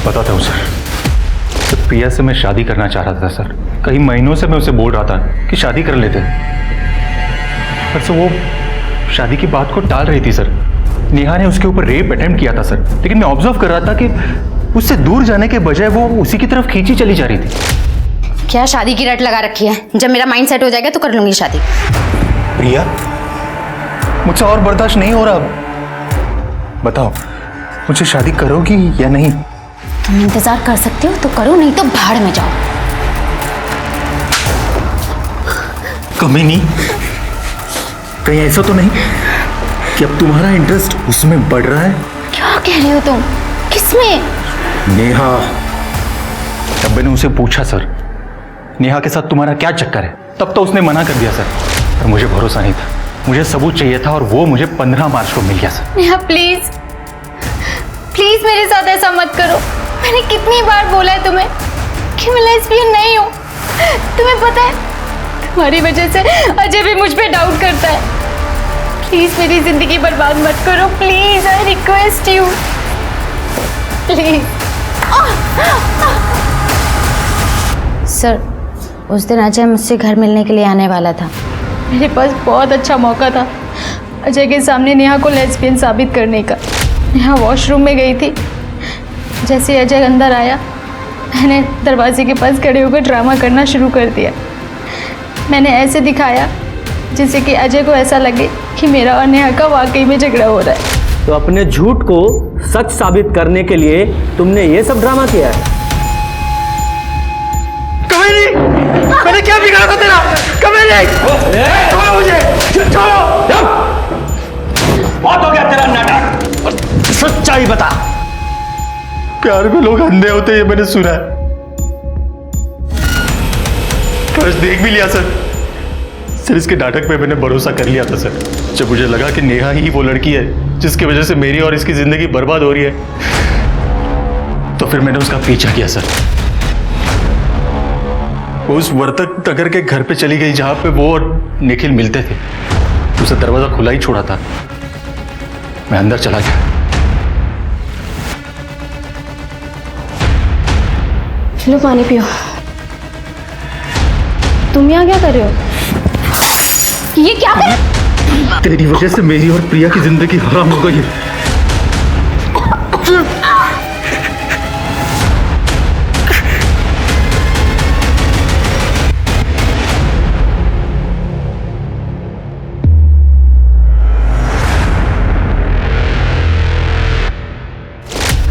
बताता हूँ सर। प्रिया से मैं शादी करना चाह रहा था सर। कई महीनों से मैं उसे बोल रहा था कि शादी कर लेते, पर सर वो शादी की बात को टाल रही थी सर। नेहा ने उसके ऊपर रेप अटेम्प्ट किया था सर, लेकिन मैं ऑब्जर्व कर रहा था कि उससे दूर जाने के बजाय वो उसी की तरफ खींची चली जा रही थी। क्या शादी की रट लगा रखी है? जब मेरा माइंड सेट हो जाएगा तो कर लूंगी शादी। प्रिया, मुझसे और बर्दाश्त नहीं हो रहा। बताओ, मुझे शादी करोगी या नहीं? तुम इंतजार कर सकते हो तो करो, नहीं तो भाड़ में जाओ। कमी नहीं, कहीं ऐसा तो नहीं कि अब तुम्हारा इंटरेस्ट उसमें बढ़ रहा है? क्या कह रहे हो तुम? किसमें? नेहा। तब मैंने उसे पूछा सर, नेहा के साथ तुम्हारा क्या चक्कर है? तब तो उसने मना कर दिया सर, पर मुझे भरोसा नहीं था। मुझे सबूत चाहिए था और वो मुझे 15 मार्च को मिल गया सर। नेहा प्लीज प्लीज मेरे साथ ऐसा मत करो। मैंने कितनी बार बोला है तुम्हें कि मैं लेस्बियन नहीं हूँ। तुम्हें पता है, तुम्हारी वजह से अजय भी मुझ पे डाउट करता है। प्लीज मेरी जिंदगी बर्बाद मत करो, please, I request you, please. Sir, उस दिन अजय मुझसे घर मिलने के लिए आने वाला था। मेरे पास बहुत अच्छा मौका था अजय के सामने नेहा को लेस्बियन साबित करने का। नेहा वॉशरूम में गई थी। जैसे अजय अंदर आया, मैंने दरवाजे के पास खड़े होकर ड्रामा करना शुरू कर दिया। मैंने ऐसे दिखाया जिससे कि अजय को ऐसा लगे कि मेरा और नेहा का वाकई में झगड़ा हो रहा है। तो अपने झूठ को सच साबित करने के लिए तुमने ये सब ड्रामा किया है? कभी नहीं, मैंने क्या बिगाड़ा था तेरा? कभी नहीं, छोड़ो मुझे, छोड़ो। बहुत हो गया तेरा नाटक, और सच्चाई बता। प्यार में लोग अंधे होते हैं, ये मैंने सुना है। फर्स्ट देख भी लिया सर। सर, इसके नाटक पे मैंने भरोसा कर लिया था सर। जब मुझे लगा कि नेहा ही वो लड़की है जिसकी वजह से मेरी और इसकी जिंदगी बर्बाद हो रही है, तो फिर मैंने उसका पीछा किया सर। वो उस वर्तक नगर के घर पे चली गई जहां पे वो और निखिल मिलते थे। उसे दरवाजा खुला ही छोड़ा था। मैं अंदर चला गया। लो पानी पियो। तुम यहाँ क्या कर रहे हो? ये क्या कर? तेरी वजह से मेरी और प्रिया की जिंदगी हराम हो गई है।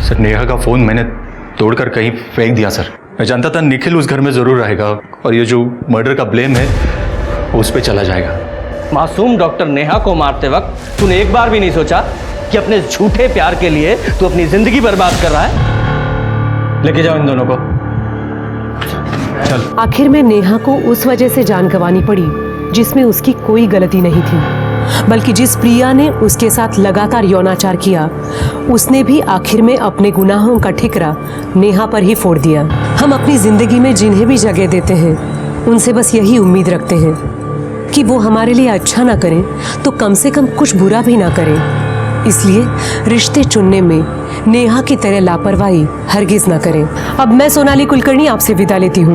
सर, नेहा का फोन मैंने तोड़कर कहीं फेंक दिया सर। मैं जानता था निखिल उस घर में जरूर रहेगा और ये जो मर्डर का ब्लेम है वो उस पर चला जाएगा। मासूम डॉक्टर नेहा को मारते वक्त तूने एक बार भी नहीं सोचा कि अपने झूठे प्यार के लिए तू अपनी जिंदगी बर्बाद कर रहा है? लेके जाओ इन दोनों को। चल। आखिर में नेहा को उस वजह से जान गंवानी पड़ी जिसमें उसकी कोई गलती नहीं थी, बल्कि जिस प्रिया ने उसके साथ लगातार यौनाचार किया, उसने भी आखिर में अपने गुनाहों का ठिकरा नेहा पर ही फोड़ दिया। हम अपनी जिंदगी में जिन्हें भी जगह देते हैं उनसे बस यही उम्मीद रखते हैं कि वो हमारे लिए अच्छा ना करें तो कम से कम कुछ बुरा भी ना करें। इसलिए रिश्ते चुनने में नेहा की तरह लापरवाही हरगिज ना करें। अब मैं सोनाली कुलकर्णी आपसे विदा लेती हूँ।